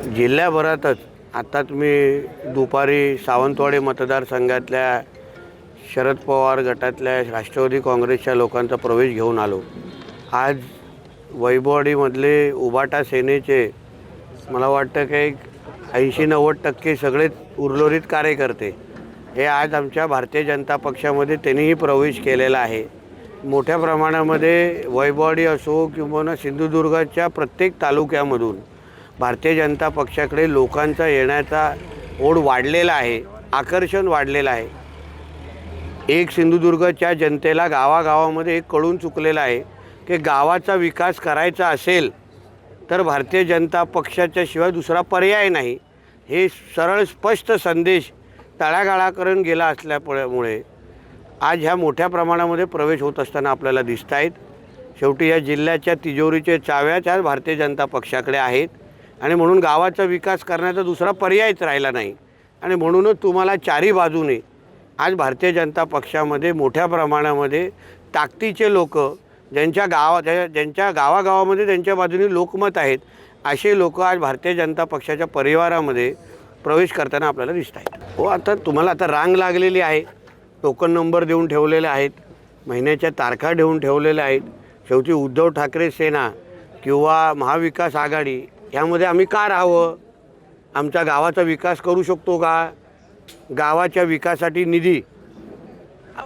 जिल्ह्याभरातच आता तुम्ही दुपारी सावंतवाडी मतदारसंघातल्या शरद पवार गटातल्या राष्ट्रवादी काँग्रेसच्या लोकांचा प्रवेश घेऊन आलो। आज वैभववाडीमधले उभाटा सेनेचे मला वाटतं की 80-90% सगळेच उर्वरित कार्यकर्ते हे आज आमच्या भारतीय जनता पक्षामध्ये त्यांनीही प्रवेश केलेला आहे। मोठ्या प्रमाणामध्ये वैभववाडी असो किंवा सिंधुदुर्गाच्या प्रत्येक तालुक्यामधून भारतीय जनता पक्षाकडे लोकांचा येण्याचा ओढ वाढलेला आहे, आकर्षण वाढलेलं आहे। एक सिंधुदुर्गच्या जनतेला गावागावामध्ये एक कळून चुकलेलं आहे की गावाचा विकास करायचा असेल तर भारतीय जनता पक्षाच्या शिवाय दुसरा पर्याय नाही। हे सरळ स्पष्ट संदेश तळागाळाकडून गेला असल्यामुळे आज ह्या मोठ्या प्रमाणामध्ये प्रवेश होत असताना आपल्याला दिसत आहेत। शेवटी या जिल्ह्याच्या तिजोरीचे चाव्याच आज भारतीय जनता पक्षाकडे आहेत आणि म्हणून गावाचा विकास करण्याचा दुसरा पर्यायच राहिला नाही आणि म्हणूनच तुम्हाला चारी बाजूने आज भारतीय जनता पक्षामध्ये मोठ्या प्रमाणामध्ये ताकदीचे लोक ज्यांच्या गावागावामध्ये त्यांच्या बाजूने लोकमत आहेत असे लोक आज भारतीय जनता पक्षाच्या परिवारामध्ये प्रवेश करताना आपल्याला दिसत आहेत। हो, आता तुम्हाला आता रांग लागलेली आहे, टोकन नंबर देऊन ठेवलेले आहेत, महिन्याच्या तारखा देऊन ठेवलेल्या आहेत। शेवटी उद्धव ठाकरे सेना किंवा महाविकास आघाडी यामध्ये आम्ही का राहावं? आमच्या गावाचा विकास करू शकतो का? गावाच्या विकासासाठी निधी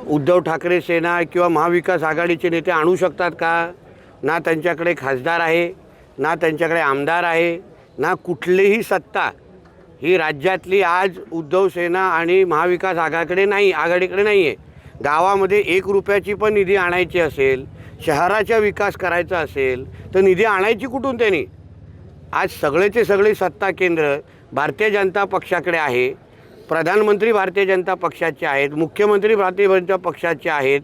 उद्धव ठाकरे सेना किंवा महाविकास आघाडीचे नेते आणू शकतात का? ना त्यांच्याकडे खासदार आहे, ना त्यांच्याकडे आमदार आहे, ना कुठलीही सत्ता ही राज्यातली आज उद्धव सेना आणि महाविकास आघाडीकडे नाही आहे। गावामध्ये 1 रुपयाची पण निधी आणायची असेल, शहराचा विकास करायचा असेल तर निधी आणायची कुठून त्यांनी? आज सगळेचे सगळे सत्ता केंद्र भारतीय जनता पक्षाकडे आहे। प्रधानमंत्री भारतीय जनता पक्षाचे आहेत, मुख्यमंत्री भारतीय जनता पक्षाचे आहेत,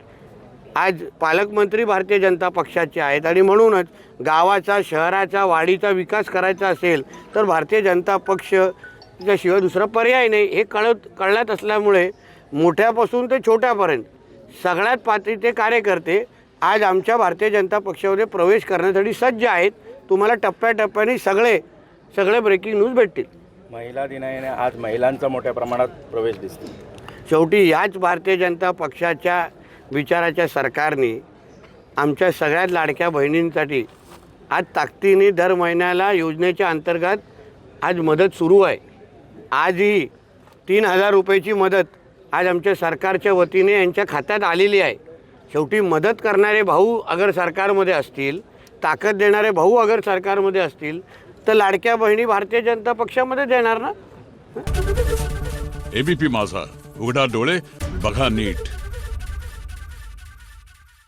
आज पालकमंत्री भारतीय जनता पक्षाचे आहेत आणि म्हणूनच गावाचा शहराचा वाडीचा विकास करायचा असेल तर भारतीय जनता पक्षाशिवाय दुसरा पर्याय नाही। हे कळत असल्यामुळे मोठ्यापासून ते छोट्यापर्यंत सगळ्यात पातळीचे कार्यकर्ते आज आमच्या भारतीय जनता पक्षामध्ये प्रवेश करण्यासाठी सज्ज आहेत। तुम्हाला टप्प्याटप्प्याने सगळे ब्रेकिंग न्यूज भेटतील। महिला दिनाने आज महिलांचा मोठ्या प्रमाणात प्रवेश दिसतो। शेवटी याच भारतीय जनता पक्षाच्या विचाराच्या सरकारने आमच्या सगळ्यात लाडक्या बहिणींसाठी आज ताकदीने दर महिन्याला योजनेच्या अंतर्गत आज मदत सुरू आहे। आजही 3000 रुपयाची मदत आज आमच्या सरकारच्या वतीने यांच्या खात्यात आलेली आहे। शेवटी मदत करणारे भाऊ अगर सरकारमध्ये असतील, ताकद देणारे भाऊ अगर सरकारमध्ये असतील तर लाडक्या बहिणी भारतीय जनता पक्षामध्ये देणार ना। एबीपी माझा, उघडा डोळे बघा नीट।